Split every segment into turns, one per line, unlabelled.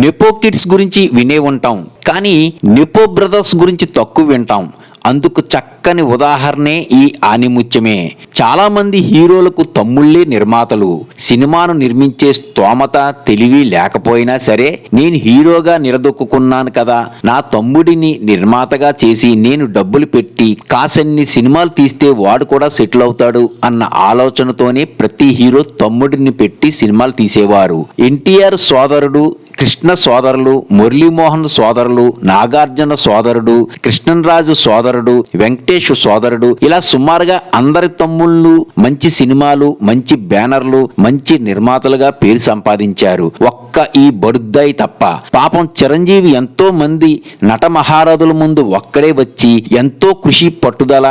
Nepo kids గురించి వినే ఉంటాం, కానీ నెపో బ్రదర్స్ గురించి తక్కువ వింటాం. అందుకు చక్కని ఉదాహరణే ఈ ఆనిముత్యమే. చాలా మంది హీరోలకు తమ్ముళ్లే నిర్మాతలు. సినిమాను నిర్మించే స్తోమత, తెలివి లేకపోయినా సరే, నేను హీరోగా నిలదొక్కున్నాను కదా, నా తమ్ముడిని నిర్మాతగా చేసి నేను డబ్బులు పెట్టి కాసన్ని సినిమాలు తీస్తే వాడు కూడా సెటిల్ అవుతాడు అన్న ఆలోచనతోనే ప్రతి హీరో తమ్ముడిని పెట్టి సినిమాలు తీసేవారు. ఎన్టీఆర్ సోదరుడు కృష్ణ సోదరులు, మురళీమోహన్ సోదరులు, నాగార్జున సోదరుడు, కృష్ణరాజు సోదరుడు, వెంకటేష్ సోదరుడు, ఇలా సుమారుగా అందరి తమ్ముళ్ళు మంచి సినిమాలు, మంచి బ్యానర్లు, మంచి నిర్మాతలుగా పేరు సంపాదించారు. ఒక్క ఈ బడుద్దాయి తప్ప. పాపం చిరంజీవి ఎంతో మంది నట మహారథుల ముందు ఒక్కడే వచ్చి ఎంతో కృషి, పట్టుదల,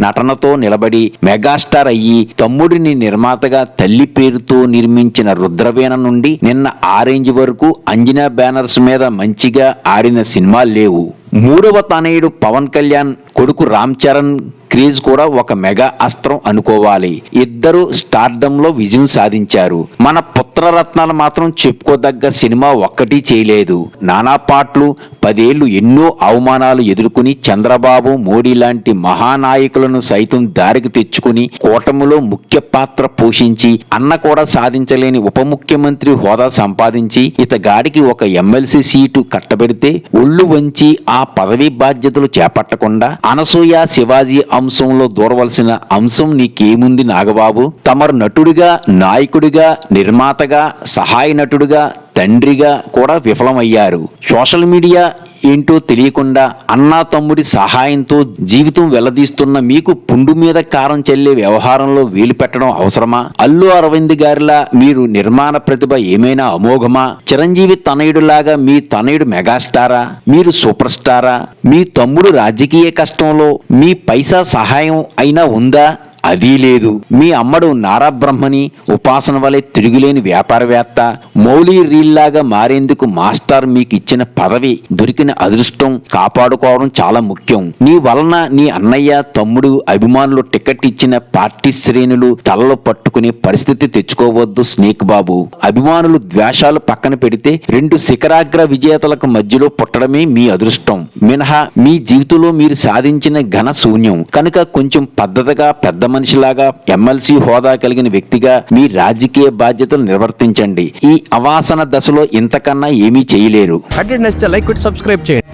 నటనతో నిలబడి మెగాస్టార్ అయ్యి తమ్ముడిని నిర్మాతగా తల్లి పేరుతో నిర్మించిన రుద్రవీణ నుండి నిన్న ఆరెంజ్ వరకు అంజనా బ్యానర్స్ మీద మంచిగా ఆడిన సినిమాలు లేవు. మూడవ తనయుడు పవన్ కళ్యాణ్ కొడుకు రామ్ చరణ్ క్రేజ్ కూడా ఒక మెగా అస్త్రం అనుకోవాలి. ఇద్దరు స్టార్డంలో విజయం సాధించారు. మన పుత్రరత్నాలు మాత్రం చెప్పుకోదగ్గ సినిమా ఒక్కటి చేయలేదు. నానా పాటలు, 10 ఏళ్లు ఎన్నో అవమానాలు ఎదుర్కొని చంద్రబాబు, మోడీ లాంటి మహానాయకులను సైతం దారికి తెచ్చుకుని కూటమిలో ముఖ్య పాత్ర పోషించి అన్న కూడా సాధించలేని ఉప ముఖ్యమంత్రి హోదా సంపాదించి ఇతగాడికి ఒక ఎమ్మెల్సీ సీటు కట్టబెడితే ఒళ్ళు వంచి ఆ పదవీ బాధ్యతలు చేపట్టకుండా అనసూయ, శివాజీ అంశంలో దూరవలసిన అంశం నీకేముంది నాగబాబు? తమరు నటుడిగా, నాయకుడిగా, నిర్మాతగా, సహాయ నటుడిగా, తండ్రిగా కూడా విఫలమయ్యారు. సోషల్ మీడియా ఏంటో తెలియకుండా అన్నా తమ్ముడి సహాయంతో జీవితం వెల్లదీస్తున్న మీకు పుండు మీద కారం చల్లే వ్యవహారంలో వేలు పెట్టడం అవసరమా? అల్లు అరవింద్ గారిలా మీరు నిర్మాణ ప్రతిభ ఏమైనా అమోఘమా? చిరంజీవి తనయుడులాగా మీ తనయుడు మెగాస్టారా? మీరు సూపర్ స్టారా? మీ తమ్ముడు రాజకీయ కష్టంలో మీ పైసా సహాయం అయినా ఉందా? అదీ లేదు. మీ అమ్మడు నారా బ్రహ్మని ఉపాసన వలె తిరుగులేని వ్యాపారవేత్త, మౌలి రీల్లాగా మారేందుకు మాస్టర్ మీకు ఇచ్చిన పదవి, దొరికిన అదృష్టం కాపాడుకోవడం చాలా ముఖ్యం. నీ వలన నీ అన్నయ్య, తమ్ముడు, అభిమానులు టికెట్ ఇచ్చిన పార్టీ శ్రేణులు తలలో పట్టుకునే పరిస్థితి తెచ్చుకోవద్దు స్నేక్ బాబు. అభిమానులు ద్వేషాలు పక్కన పెడితే 2 శిఖరాగ్ర విజేతలకు మధ్యలో పుట్టడమే మీ అదృష్టం. మినహా మీ జీవితంలో మీరు సాధించిన ఘన శూన్యం. కనుక కొంచెం పద్ధతిగా, పెద్ద మనిషిలాగా, ఎమ్మెల్సీ హోదా కలిగిన వ్యక్తిగా మీ రాజకీయ బాధ్యతలు నిర్వర్తించండి. ఈ అవాసన దశలో ఇంతకన్నా ఏమీ చేయలేరు.
లైక్, సబ్స్క్రైబ్ చేయండి.